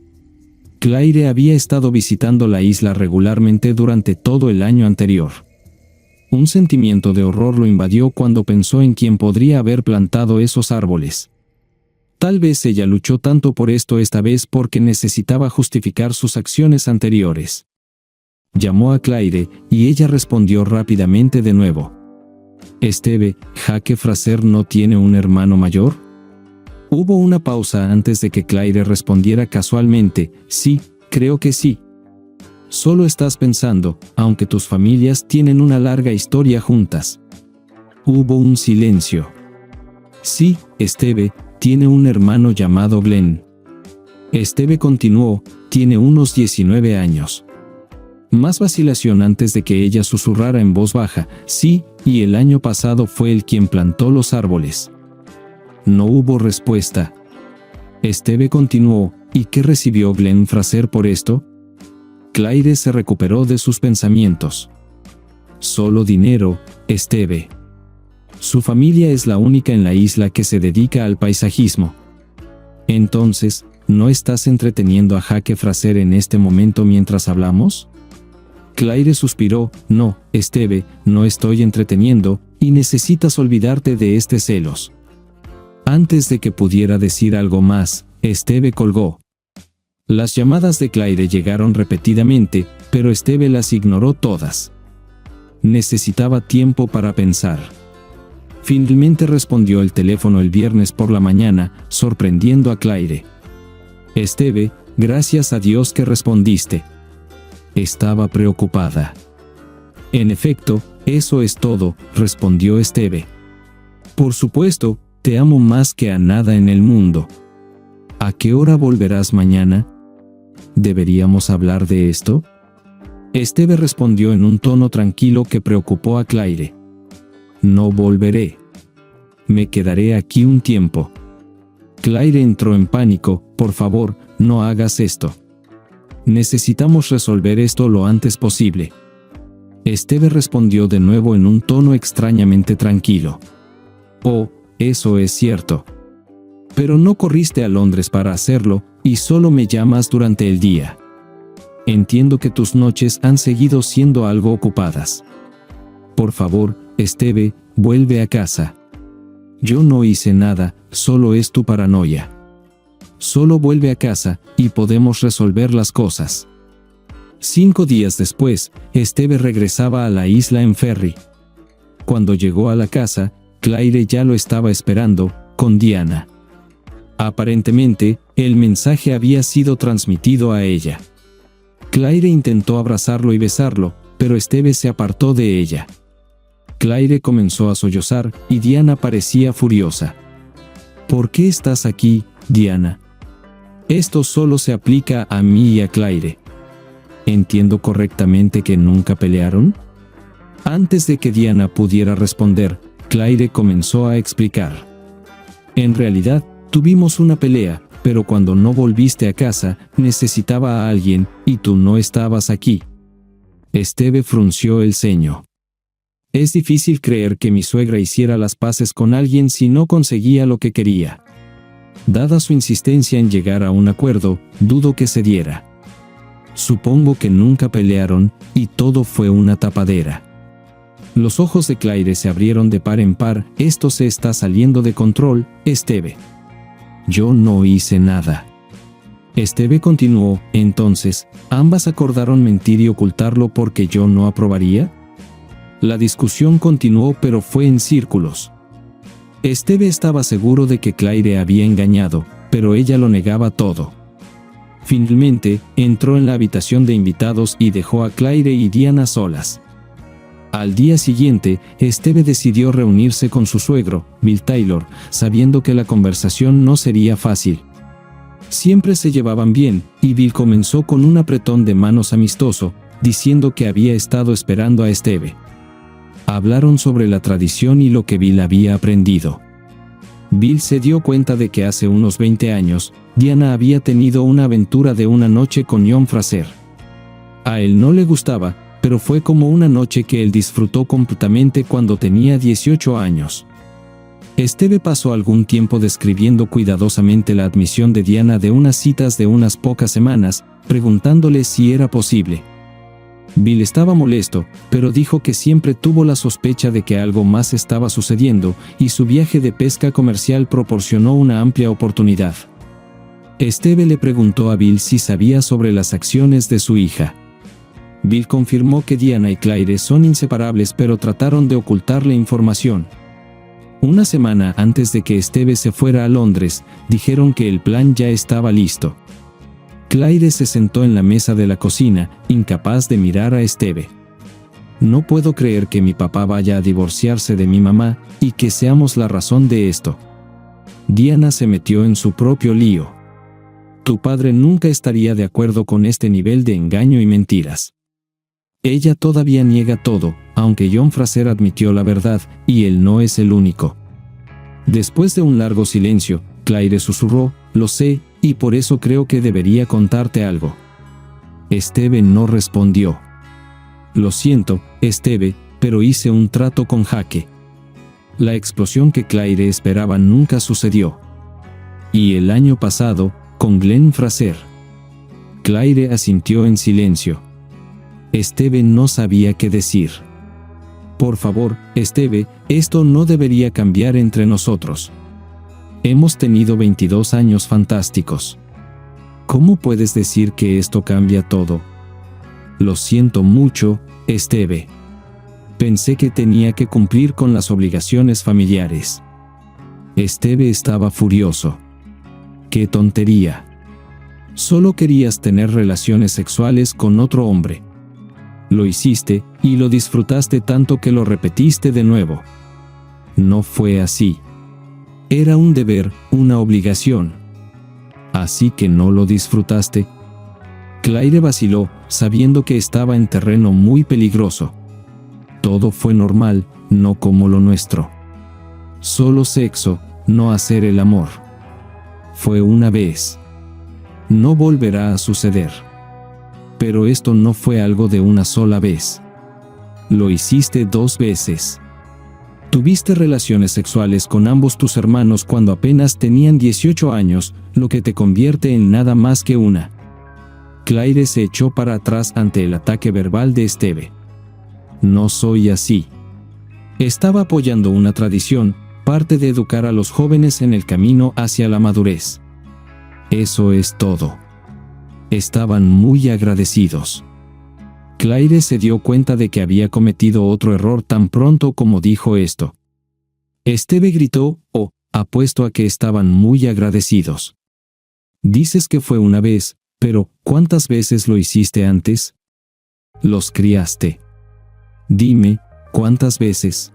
Speaker 1: Claire había estado visitando la isla regularmente durante todo el año anterior. Un sentimiento de horror lo invadió cuando pensó en quién podría haber plantado esos árboles. Tal vez ella luchó tanto por esto esta vez porque necesitaba justificar sus acciones anteriores. Llamó a Claire, y ella respondió rápidamente de nuevo. «Esteve, ¿Jake Fraser no tiene un hermano mayor?» Hubo una pausa antes de que Claire respondiera casualmente, «Sí, creo que sí. Solo estás pensando, aunque tus familias tienen una larga historia juntas». Hubo un silencio. «Sí, Esteve, tiene un hermano llamado Glenn». Esteve continuó, «Tiene unos 19 años». Más vacilación antes de que ella susurrara en voz baja, «Sí, y el año pasado fue él quien plantó los árboles». No hubo respuesta. Esteve continuó, «¿Y qué recibió Glenn Fraser por esto?» Claire se recuperó de sus pensamientos. Solo dinero, Esteve. Su familia es la única en la isla que se dedica al paisajismo. Entonces, ¿no estás entreteniendo a Jake Fraser en este momento mientras hablamos? Claire suspiró. No, Esteve, no estoy entreteniendo, y necesitas olvidarte de este celos. Antes de que pudiera decir algo más, Esteve colgó. Las llamadas de Claire llegaron repetidamente, pero Esteve las ignoró todas. Necesitaba tiempo para pensar. Finalmente respondió el teléfono el viernes por la mañana, sorprendiendo a Claire. Esteve, gracias a Dios que respondiste. Estaba preocupada. En efecto, eso es todo, respondió Esteve. Por supuesto, te amo más que a nada en el mundo. ¿A qué hora volverás mañana? ¿Deberíamos hablar de esto? Esteve respondió en un tono tranquilo que preocupó a Claire. No volveré. Me quedaré aquí un tiempo. Claire entró en pánico. Por favor, no hagas esto. Necesitamos resolver esto lo antes posible. Esteve respondió de nuevo en un tono extrañamente tranquilo. Oh, eso es cierto. Pero no corriste a Londres para hacerlo, y solo me llamas durante el día. Entiendo que tus noches han seguido siendo algo ocupadas. Por favor, Esteve, vuelve a casa. Yo no hice nada, solo es tu paranoia. Solo vuelve a casa, y podemos resolver las cosas. 5 días después, Esteve regresaba a la isla en ferry. Cuando llegó a la casa, Claire ya lo estaba esperando, con Diana. Aparentemente, el mensaje había sido transmitido a ella. Claire intentó abrazarlo y besarlo, pero Esteve se apartó de ella. Claire comenzó a sollozar, y Diana parecía furiosa. ¿Por qué estás aquí, Diana? Esto solo se aplica a mí y a Claire. ¿Entiendo correctamente que nunca pelearon? Antes de que Diana pudiera responder, Claire comenzó a explicar. En realidad, tuvimos una pelea, pero cuando no volviste a casa, necesitaba a alguien, y tú no estabas aquí. Esteve frunció el ceño. Es difícil creer que mi suegra hiciera las paces con alguien si no conseguía lo que quería. Dada su insistencia en llegar a un acuerdo, dudo que se diera. Supongo que nunca pelearon, y todo fue una tapadera. Los ojos de Claire se abrieron de par en par. Esto se está saliendo de control, Esteve. Yo no hice nada. Esteve continuó. Entonces, ¿ambas acordaron mentir y ocultarlo porque yo no aprobaría? La discusión continuó, pero fue en círculos. Esteve estaba seguro de que Claire había engañado, pero ella lo negaba todo. Finalmente, entró en la habitación de invitados y dejó a Claire y Diana solas. Al día siguiente, Esteve decidió reunirse con su suegro, Bill Taylor, sabiendo que la conversación no sería fácil. Siempre se llevaban bien, y Bill comenzó con un apretón de manos amistoso, diciendo que había estado esperando a Esteve. Hablaron sobre la tradición y lo que Bill había aprendido. Bill se dio cuenta de que hace unos 20 años, Diana había tenido una aventura de una noche con John Fraser. A él no le gustaba, pero fue como una noche que él disfrutó completamente cuando tenía 18 años. Esteve pasó algún tiempo describiendo cuidadosamente la admisión de Diana de unas citas de unas pocas semanas, preguntándole si era posible. Bill estaba molesto, pero dijo que siempre tuvo la sospecha de que algo más estaba sucediendo, y su viaje de pesca comercial proporcionó una amplia oportunidad. Esteve le preguntó a Bill si sabía sobre las acciones de su hija. Bill confirmó que Diana y Claire son inseparables, pero trataron de ocultarle información. Una semana antes de que Esteve se fuera a Londres, dijeron que el plan ya estaba listo. Claire se sentó en la mesa de la cocina, incapaz de mirar a Esteve. No puedo creer que mi papá vaya a divorciarse de mi mamá, y que seamos la razón de esto. Diana se metió en su propio lío. Tu padre nunca estaría de acuerdo con este nivel de engaño y mentiras. Ella todavía niega todo, aunque John Fraser admitió la verdad, y él no es el único. Después de un largo silencio, Claire susurró, lo sé, y por eso creo que debería contarte algo. Esteve no respondió. Lo siento, Esteve, pero hice un trato con Jake. La explosión que Claire esperaba nunca sucedió. Y el año pasado, con Glenn Fraser. Claire asintió en silencio. Esteve no sabía qué decir. Por favor, Esteve, esto no debería cambiar entre nosotros. Hemos tenido 22 años fantásticos. ¿Cómo puedes decir que esto cambia todo? Lo siento mucho, Esteve. Pensé que tenía que cumplir con las obligaciones familiares. Esteve estaba furioso. ¡Qué tontería! Solo querías tener relaciones sexuales con otro hombre. Lo hiciste, y lo disfrutaste tanto que lo repetiste de nuevo. No fue así. Era un deber, una obligación. ¿Así que no lo disfrutaste? Claire vaciló, sabiendo que estaba en terreno muy peligroso. Todo fue normal, no como lo nuestro. Solo sexo, no hacer el amor. Fue una vez. No volverá a suceder. Pero esto no fue algo de una sola vez. Lo hiciste 2 veces. Tuviste relaciones sexuales con ambos tus hermanos cuando apenas tenían 18 años, lo que te convierte en nada más que una. Claire se echó para atrás ante el ataque verbal de Esteve. No soy así. Estaba apoyando una tradición, parte de educar a los jóvenes en el camino hacia la madurez. Eso es todo. Estaban muy agradecidos. Claire se dio cuenta de que había cometido otro error tan pronto como dijo esto. Esteve gritó, «Oh, apuesto a que estaban muy agradecidos». Dices que fue una vez, pero ¿cuántas veces lo hiciste antes? Los criaste. Dime, ¿cuántas veces?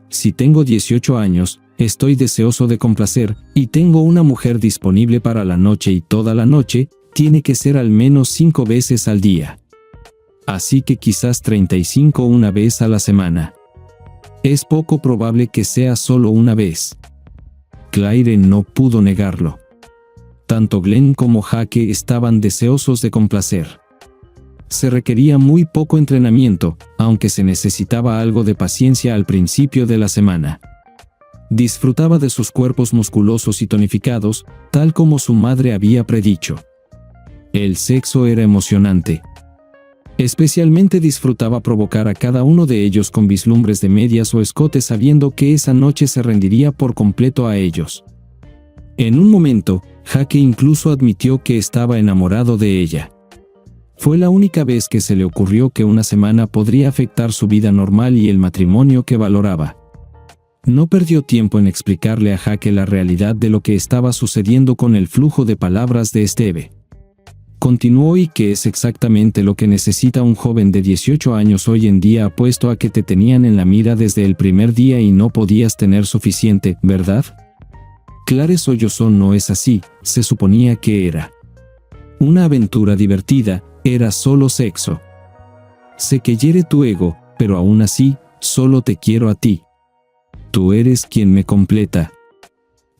Speaker 1: Si tengo 18 años, estoy deseoso de complacer, y tengo una mujer disponible para la noche y toda la noche, tiene que ser al menos 5 veces al día. Así que quizás 35 una vez a la semana. Es poco probable que sea solo una vez. Claire no pudo negarlo. Tanto Glenn como Jake estaban deseosos de complacer. Se requería muy poco entrenamiento, aunque se necesitaba algo de paciencia al principio de la semana. Disfrutaba de sus cuerpos musculosos y tonificados, tal como su madre había predicho. El sexo era emocionante. Especialmente disfrutaba provocar a cada uno de ellos con vislumbres de medias o escotes sabiendo que esa noche se rendiría por completo a ellos. En un momento, Jake incluso admitió que estaba enamorado de ella. Fue la única vez que se le ocurrió que una semana podría afectar su vida normal y el matrimonio que valoraba. No perdió tiempo en explicarle a Jake la realidad de lo que estaba sucediendo con el flujo de palabras de Esteve. Continuó y que es exactamente lo que necesita un joven de 18 años hoy en día apuesto a que te tenían en la mira desde el primer día y no podías tener suficiente, ¿verdad? Claire sollozó. No es así, se suponía que era una aventura divertida, era solo sexo. Sé que hiere tu ego, pero aún así, solo te quiero a ti. Tú eres quien me completa.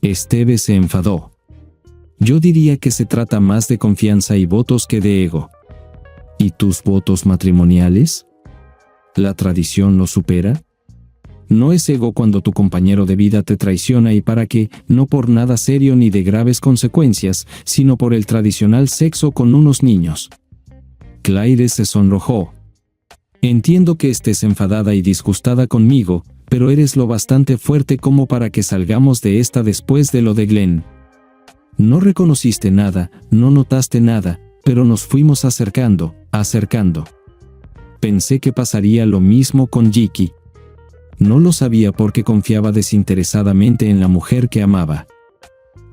Speaker 1: Esteve se enfadó. Yo diría que se trata más de confianza y votos que de ego. ¿Y tus votos matrimoniales? ¿La tradición lo supera? No es ego cuando tu compañero de vida te traiciona y para qué, no por nada serio ni de graves consecuencias, sino por el tradicional sexo con unos niños. Claire se sonrojó. Entiendo que estés enfadada y disgustada conmigo, pero eres lo bastante fuerte como para que salgamos de esta después de lo de Glenn. No reconociste nada, no notaste nada, pero nos fuimos acercando. Pensé que pasaría lo mismo con Jiki. No lo sabía porque confiaba desinteresadamente en la mujer que amaba.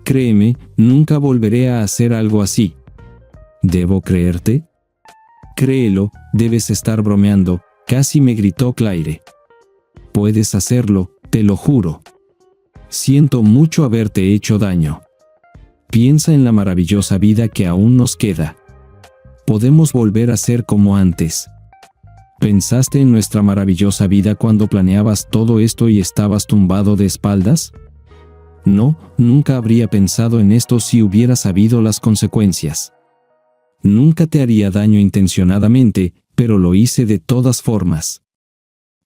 Speaker 1: Créeme, nunca volveré a hacer algo así. ¿Debo creerte? Créelo, debes estar bromeando, casi me gritó Claire. Puedes hacerlo, te lo juro. Siento mucho haberte hecho daño. Piensa en la maravillosa vida que aún nos queda. Podemos volver a ser como antes. ¿Pensaste en nuestra maravillosa vida cuando planeabas todo esto y estabas tumbado de espaldas? No, nunca habría pensado en esto si hubiera sabido las consecuencias. Nunca te haría daño intencionadamente, pero lo hice de todas formas.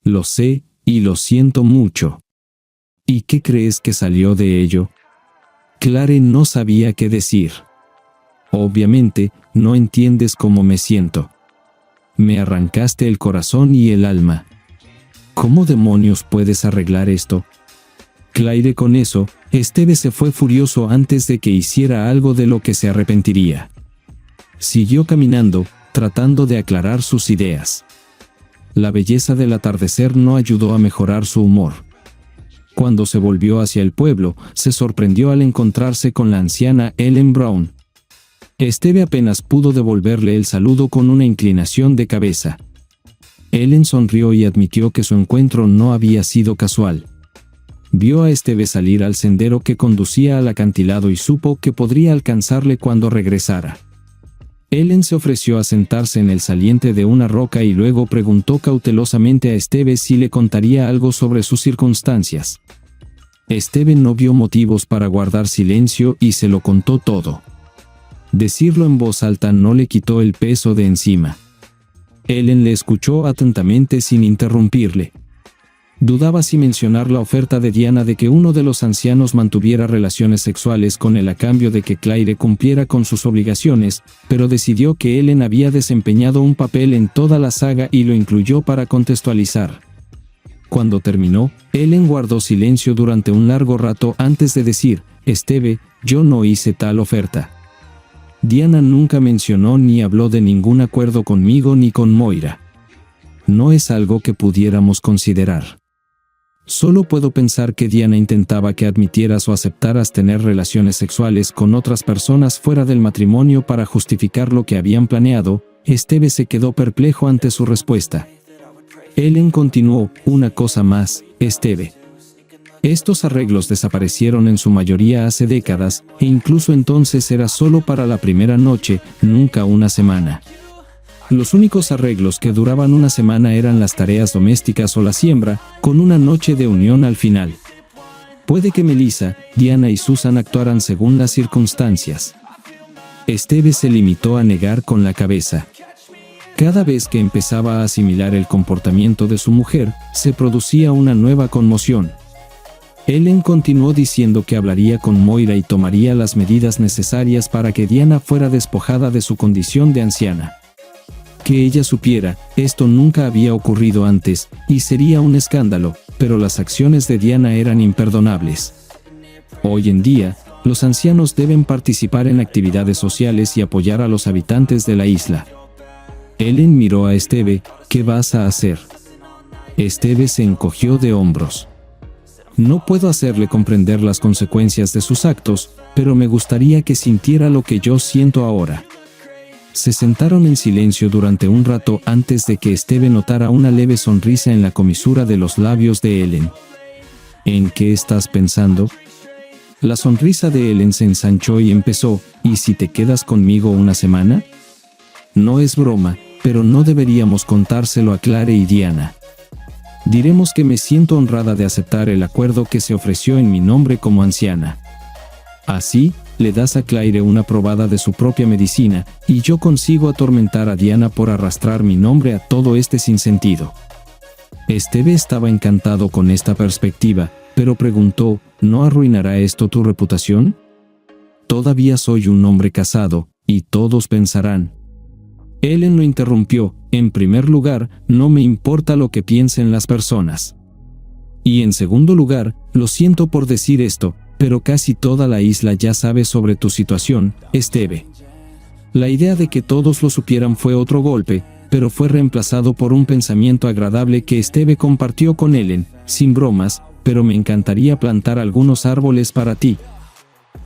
Speaker 1: Lo sé, y lo siento mucho. ¿Y qué crees que salió de ello? Claire no sabía qué decir. Obviamente, no entiendes cómo me siento. Me arrancaste el corazón y el alma. ¿Cómo demonios puedes arreglar esto? Claire, con eso, Esteve se fue furioso antes de que hiciera algo de lo que se arrepentiría. Siguió caminando, tratando de aclarar sus ideas. La belleza del atardecer no ayudó a mejorar su humor. Cuando se volvió hacia el pueblo, se sorprendió al encontrarse con la anciana Ellen Brown. Esteve apenas pudo devolverle el saludo con una inclinación de cabeza. Ellen sonrió y admitió que su encuentro no había sido casual. Vio a Esteve salir al sendero que conducía al acantilado y supo que podría alcanzarle cuando regresara. Ellen se ofreció a sentarse en el saliente de una roca y luego preguntó cautelosamente a Esteve si le contaría algo sobre sus circunstancias. Esteve no vio motivos para guardar silencio y se lo contó todo. Decirlo en voz alta no le quitó el peso de encima. Ellen le escuchó atentamente sin interrumpirle. Dudaba si mencionar la oferta de Diana de que uno de los ancianos mantuviera relaciones sexuales con él a cambio de que Claire cumpliera con sus obligaciones, pero decidió que Ellen había desempeñado un papel en toda la saga y lo incluyó para contextualizar. Cuando terminó, Ellen guardó silencio durante un largo rato antes de decir: «Esteve, yo no hice tal oferta. Diana nunca mencionó ni habló de ningún acuerdo conmigo ni con Moira. No es algo que pudiéramos considerar. Solo puedo pensar que Diana intentaba que admitieras o aceptaras tener relaciones sexuales con otras personas fuera del matrimonio para justificar lo que habían planeado». Esteve se quedó perplejo ante su respuesta. Ellen continuó: «Una cosa más, Esteve. Estos arreglos desaparecieron en su mayoría hace décadas, e incluso entonces era solo para la primera noche, nunca una semana. Los únicos arreglos que duraban una semana eran las tareas domésticas o la siembra, con una noche de unión al final. Puede que Melissa, Diana y Susan actuaran según las circunstancias». Esteve se limitó a negar con la cabeza. Cada vez que empezaba a asimilar el comportamiento de su mujer, se producía una nueva conmoción. Ellen continuó diciendo que hablaría con Moira y tomaría las medidas necesarias para que Diana fuera despojada de su condición de anciana. Que ella supiera, esto nunca había ocurrido antes, y sería un escándalo, pero las acciones de Diana eran imperdonables. Hoy en día, los ancianos deben participar en actividades sociales y apoyar a los habitantes de la isla. Ellen miró a Esteve: «¿Qué vas a hacer?». Esteve se encogió de hombros. «No puedo hacerle comprender las consecuencias de sus actos, pero me gustaría que sintiera lo que yo siento ahora». Se sentaron en silencio durante un rato antes de que Esteve notara una leve sonrisa en la comisura de los labios de Ellen. «¿En qué estás pensando?». La sonrisa de Ellen se ensanchó y empezó: «¿Y si te quedas conmigo una semana? No es broma, pero no deberíamos contárselo a Claire y Diana. Diremos que me siento honrada de aceptar el acuerdo que se ofreció en mi nombre como anciana. Así, le das a Claire una probada de su propia medicina, y yo consigo atormentar a Diana por arrastrar mi nombre a todo este sinsentido». Esteve estaba encantado con esta perspectiva, pero preguntó: «¿No arruinará esto tu reputación? Todavía soy un hombre casado, y todos pensarán». Ellen lo interrumpió: «En primer lugar, no me importa lo que piensen las personas. Y en segundo lugar, lo siento por decir esto, pero casi toda la isla ya sabe sobre tu situación, Esteve». La idea de que todos lo supieran fue otro golpe, pero fue reemplazado por un pensamiento agradable que Esteve compartió con Ellen: «Sin bromas, pero me encantaría plantar algunos árboles para ti.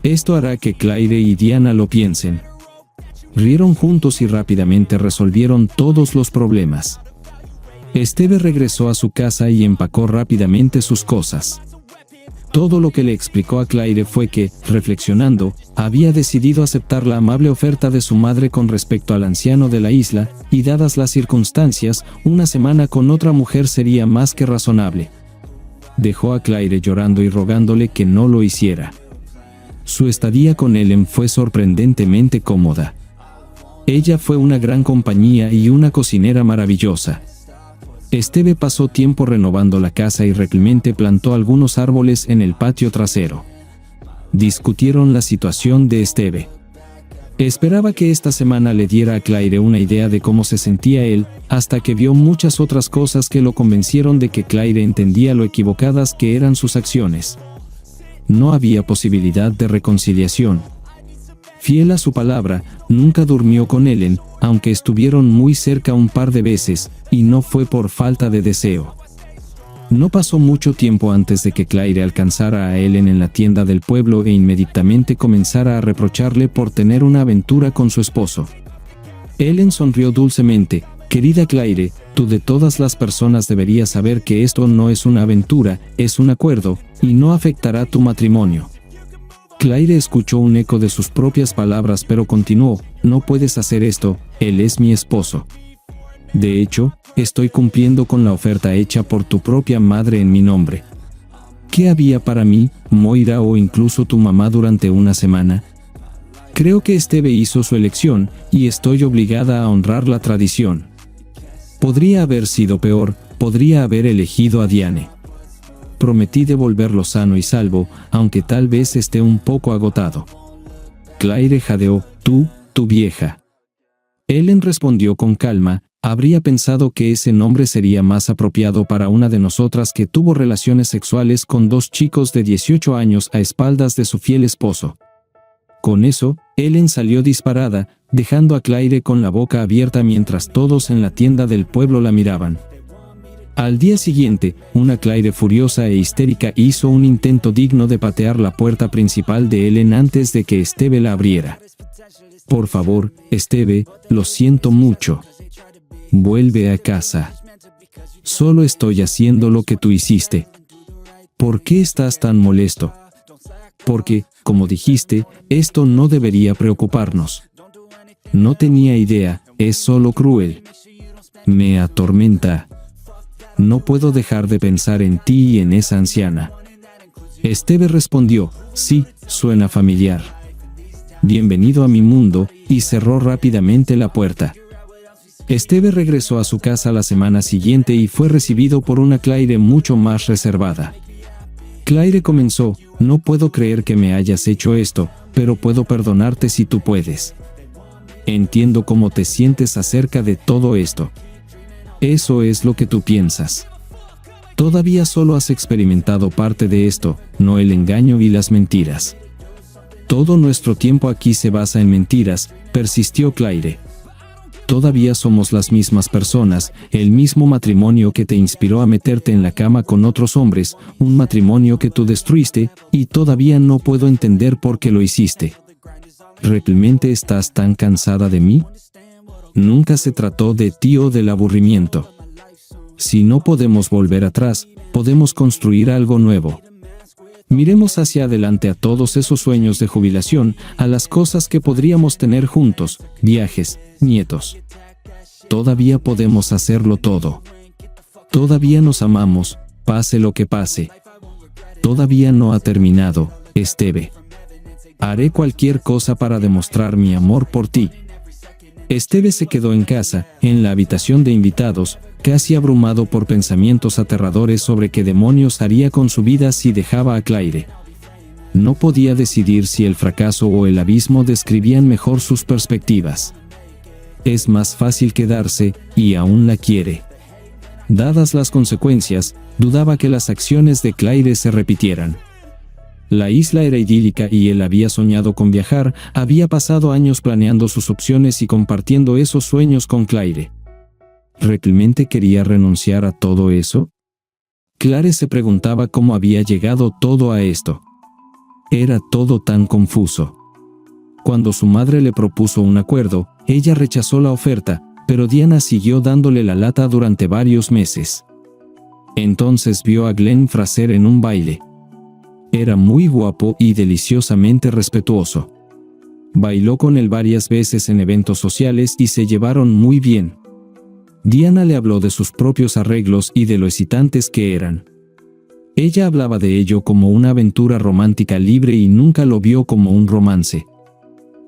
Speaker 1: Esto hará que Claire y Diana lo piensen». Rieron juntos y rápidamente resolvieron todos los problemas. Esteve regresó a su casa y empacó rápidamente sus cosas. Todo lo que le explicó a Claire fue que, reflexionando, había decidido aceptar la amable oferta de su madre con respecto al anciano de la isla, y dadas las circunstancias, una semana con otra mujer sería más que razonable. Dejó a Claire llorando y rogándole que no lo hiciera. Su estadía con Ellen fue sorprendentemente cómoda. Ella fue una gran compañía y una cocinera maravillosa. Esteve pasó tiempo renovando la casa y Clemente plantó algunos árboles en el patio trasero. Discutieron la situación de Esteve. Esperaba que esta semana le diera a Claire una idea de cómo se sentía él, hasta que vio muchas otras cosas que lo convencieron de que Claire entendía lo equivocadas que eran sus acciones. No había posibilidad de reconciliación. Fiel a su palabra, nunca durmió con Ellen, aunque estuvieron muy cerca un par de veces, y no fue por falta de deseo. No pasó mucho tiempo antes de que Claire alcanzara a Ellen en la tienda del pueblo e inmediatamente comenzara a reprocharle por tener una aventura con su esposo. Ellen sonrió dulcemente. «Querida Claire, tú de todas las personas deberías saber que esto no es una aventura, es un acuerdo, y no afectará tu matrimonio». Claire escuchó un eco de sus propias palabras pero continuó: «No puedes hacer esto, él es mi esposo. De hecho, estoy cumpliendo con la oferta hecha por tu propia madre en mi nombre. ¿Qué había para mí, Moira o incluso tu mamá durante una semana? Creo que Esteve hizo su elección, y estoy obligada a honrar la tradición. Podría haber sido peor, podría haber elegido a Diane. Prometí devolverlo sano y salvo, aunque tal vez esté un poco agotado». Claire jadeó: «Tu vieja». Ellen respondió con calma: «Habría pensado que ese nombre sería más apropiado para una de nosotras que tuvo relaciones sexuales con 2 chicos de 18 años a espaldas de su fiel esposo». Con eso, Ellen salió disparada, dejando a Claire con la boca abierta mientras todos en la tienda del pueblo la miraban. Al día siguiente, una Claire furiosa e histérica hizo un intento digno de patear la puerta principal de Ellen antes de que Esteve la abriera. «Por favor, Esteve, lo siento mucho. Vuelve a casa. Solo estoy haciendo lo que tú hiciste. ¿Por qué estás tan molesto? Porque, como dijiste, esto no debería preocuparnos. No tenía idea, es solo cruel. Me atormenta. No puedo dejar de pensar en ti y en esa anciana». Esteve respondió: «Sí, suena familiar. Bienvenido a mi mundo», y cerró rápidamente la puerta. Esteve regresó a su casa la semana siguiente y fue recibido por una Claire mucho más reservada. Claire comenzó: «No puedo creer que me hayas hecho esto, pero puedo perdonarte si tú puedes. Entiendo cómo te sientes acerca de todo esto. Eso es lo que tú piensas. Todavía solo has experimentado parte de esto, no el engaño y las mentiras. Todo nuestro tiempo aquí se basa en mentiras», persistió Claire. «Todavía somos las mismas personas, el mismo matrimonio que te inspiró a meterte en la cama con otros hombres, un matrimonio que tú destruiste, y todavía no puedo entender por qué lo hiciste. ¿Realmente estás tan cansada de mí? Nunca se trató de ti o del aburrimiento. Si no podemos volver atrás, podemos construir algo nuevo. Miremos hacia adelante a todos esos sueños de jubilación, a las cosas que podríamos tener juntos, viajes, nietos. Todavía podemos hacerlo todo. Todavía nos amamos, pase lo que pase. Todavía no ha terminado, Esteve. Haré cualquier cosa para demostrar mi amor por ti». Esteve se quedó en casa, en la habitación de invitados, casi abrumado por pensamientos aterradores sobre qué demonios haría con su vida si dejaba a Claire. No podía decidir si el fracaso o el abismo describían mejor sus perspectivas. Es más fácil quedarse, y aún la quiere. Dadas las consecuencias, dudaba que las acciones de Claire se repitieran. La isla era idílica y él había soñado con viajar, había pasado años planeando sus opciones y compartiendo esos sueños con Claire. ¿Realmente quería renunciar a todo eso? Claire se preguntaba cómo había llegado todo a esto. Era todo tan confuso. Cuando su madre le propuso un acuerdo, ella rechazó la oferta, pero Diana siguió dándole la lata durante varios meses. Entonces vio a Glenn Fraser en un baile. Era muy guapo y deliciosamente respetuoso. Bailó con él varias veces en eventos sociales y se llevaron muy bien. Diana le habló de sus propios arreglos y de lo excitantes que eran. Ella hablaba de ello como una aventura romántica libre y nunca lo vio como un romance.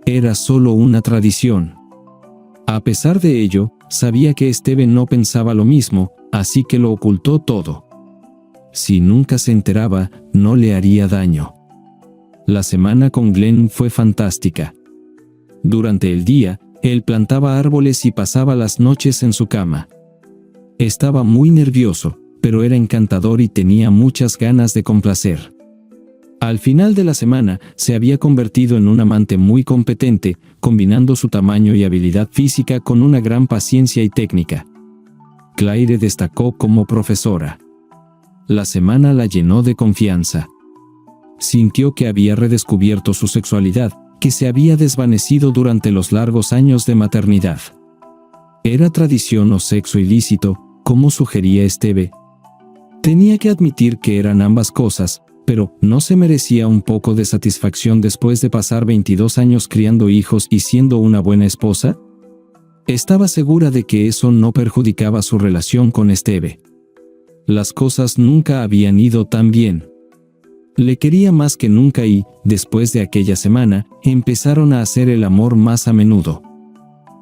Speaker 1: Era solo una tradición. A pesar de ello, sabía que Esteve no pensaba lo mismo, así que lo ocultó todo. Si nunca se enteraba, no le haría daño. La semana con Glenn fue fantástica. Durante el día, él plantaba árboles y pasaba las noches en su cama. Estaba muy nervioso, pero era encantador y tenía muchas ganas de complacer. Al final de la semana, se había convertido en un amante muy competente, combinando su tamaño y habilidad física con una gran paciencia y técnica. Claire destacó como profesora. La semana la llenó de confianza. Sintió que había redescubierto su sexualidad, que se había desvanecido durante los largos años de maternidad. ¿Era tradición o sexo ilícito, como sugería Esteve? Tenía que admitir que eran ambas cosas, pero ¿no se merecía un poco de satisfacción después de pasar 22 años criando hijos y siendo una buena esposa? Estaba segura de que eso no perjudicaba su relación con Esteve. Las cosas nunca habían ido tan bien. Le quería más que nunca y, después de aquella semana, empezaron a hacer el amor más a menudo.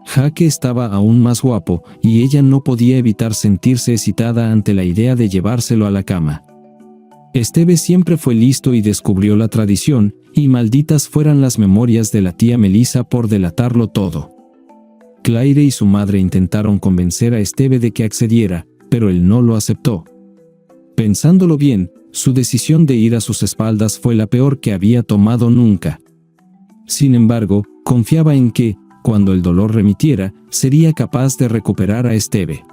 Speaker 1: Jake estaba aún más guapo, y ella no podía evitar sentirse excitada ante la idea de llevárselo a la cama. Esteve siempre fue listo y descubrió la tradición, y malditas fueran las memorias de la tía Melissa por delatarlo todo. Claire y su madre intentaron convencer a Esteve de que accediera, pero él no lo aceptó. Pensándolo bien, su decisión de ir a sus espaldas fue la peor que había tomado nunca. Sin embargo, confiaba en que, cuando el dolor remitiera, sería capaz de recuperar a Esteve.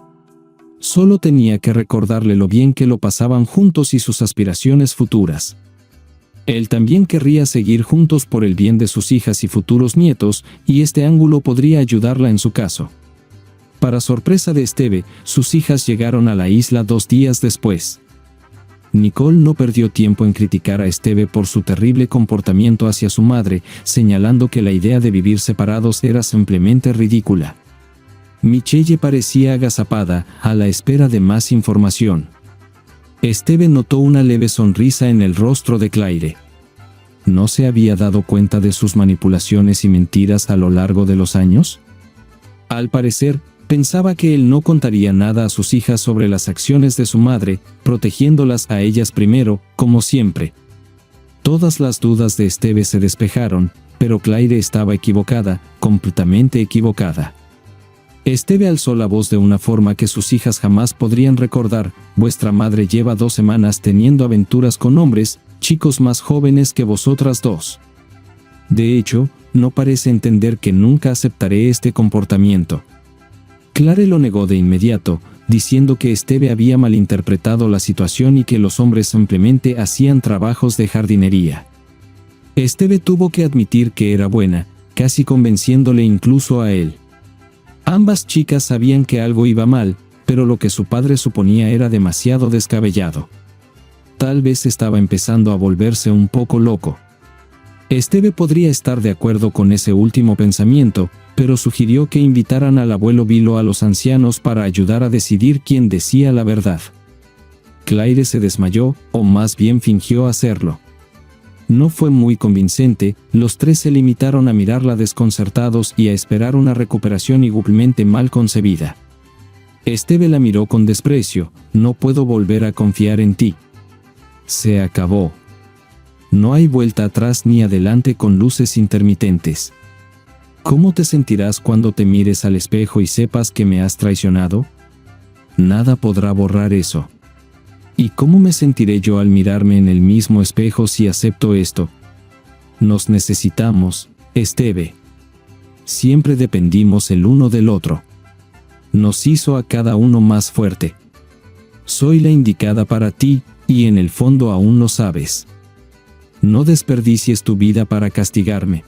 Speaker 1: Solo tenía que recordarle lo bien que lo pasaban juntos y sus aspiraciones futuras. Él también querría seguir juntos por el bien de sus hijas y futuros nietos, y este ángulo podría ayudarla en su caso. Para sorpresa de Esteve, sus hijas llegaron a la isla 2 días después. Nicole no perdió tiempo en criticar a Esteve por su terrible comportamiento hacia su madre, señalando que la idea de vivir separados era simplemente ridícula. Michelle parecía agazapada, a la espera de más información. Esteve notó una leve sonrisa en el rostro de Claire. ¿No se había dado cuenta de sus manipulaciones y mentiras a lo largo de los años? Al parecer, pensaba que él no contaría nada a sus hijas sobre las acciones de su madre, protegiéndolas a ellas primero, como siempre. Todas las dudas de Esteve se despejaron, pero Claire estaba equivocada, completamente equivocada. Esteve alzó la voz de una forma que sus hijas jamás podrían recordar. Vuestra madre lleva 2 semanas teniendo aventuras con hombres, chicos más jóvenes que vosotras dos. De hecho, no parece entender que nunca aceptaré este comportamiento. Claire lo negó de inmediato, diciendo que Esteve había malinterpretado la situación y que los hombres simplemente hacían trabajos de jardinería. Esteve tuvo que admitir que era buena, casi convenciéndole incluso a él. Ambas chicas sabían que algo iba mal, pero lo que su padre suponía era demasiado descabellado. Tal vez estaba empezando a volverse un poco loco. Esteve podría estar de acuerdo con ese último pensamiento, pero sugirió que invitaran al abuelo Vilo a los ancianos para ayudar a decidir quién decía la verdad. Claire se desmayó, o más bien fingió hacerlo. No fue muy convincente, los 3 se limitaron a mirarla desconcertados y a esperar una recuperación igualmente mal concebida. Esteve la miró con desprecio. No puedo volver a confiar en ti. Se acabó. No hay vuelta atrás ni adelante con luces intermitentes. ¿Cómo te sentirás cuando te mires al espejo y sepas que me has traicionado? Nada podrá borrar eso. ¿Y cómo me sentiré yo al mirarme en el mismo espejo si acepto esto? Nos necesitamos, Esteve. Siempre dependimos el uno del otro. Nos hizo a cada uno más fuerte. Soy la indicada para ti, y en el fondo aún lo sabes. No desperdicies tu vida para castigarme.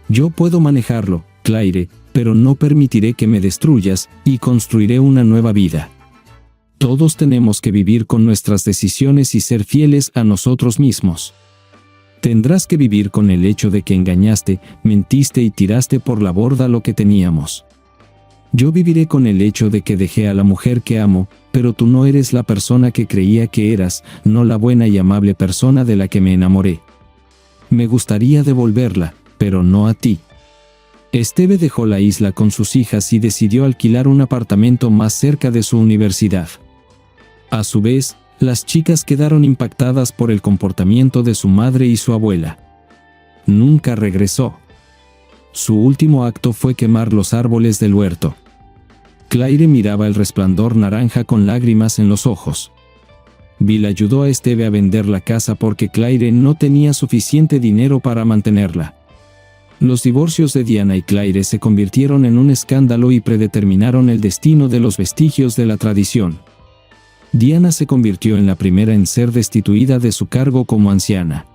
Speaker 1: Yo puedo manejarlo, Claire, pero no permitiré que me destruyas, y construiré una nueva vida. Todos tenemos que vivir con nuestras decisiones y ser fieles a nosotros mismos. Tendrás que vivir con el hecho de que engañaste, mentiste y tiraste por la borda lo que teníamos. Yo viviré con el hecho de que dejé a la mujer que amo, pero tú no eres la persona que creía que eras, no la buena y amable persona de la que me enamoré. Me gustaría devolverla, pero no a ti. Esteve dejó la isla con sus hijas y decidió alquilar un apartamento más cerca de su universidad. A su vez, las chicas quedaron impactadas por el comportamiento de su madre y su abuela. Nunca regresó. Su último acto fue quemar los árboles del huerto. Claire miraba el resplandor naranja con lágrimas en los ojos. Bill ayudó a Esteve a vender la casa porque Claire no tenía suficiente dinero para mantenerla. Los divorcios de Diana y Claire se convirtieron en un escándalo y predeterminaron el destino de los vestigios de la tradición. Diana se convirtió en la primera en ser destituida de su cargo como anciana.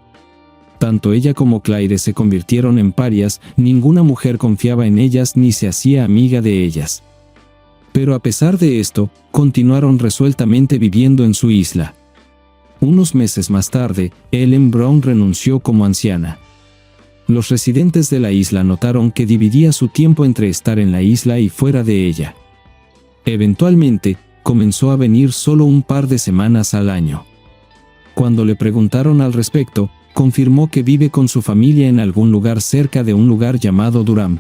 Speaker 1: Tanto ella como Claire se convirtieron en parias, ninguna mujer confiaba en ellas ni se hacía amiga de ellas. Pero a pesar de esto, continuaron resueltamente viviendo en su isla. Unos meses más tarde, Ellen Brown renunció como anciana. Los residentes de la isla notaron que dividía su tiempo entre estar en la isla y fuera de ella. Eventualmente, comenzó a venir solo un par de semanas al año. Cuando le preguntaron al respecto, confirmó que vive con su familia en algún lugar cerca de un lugar llamado Durham.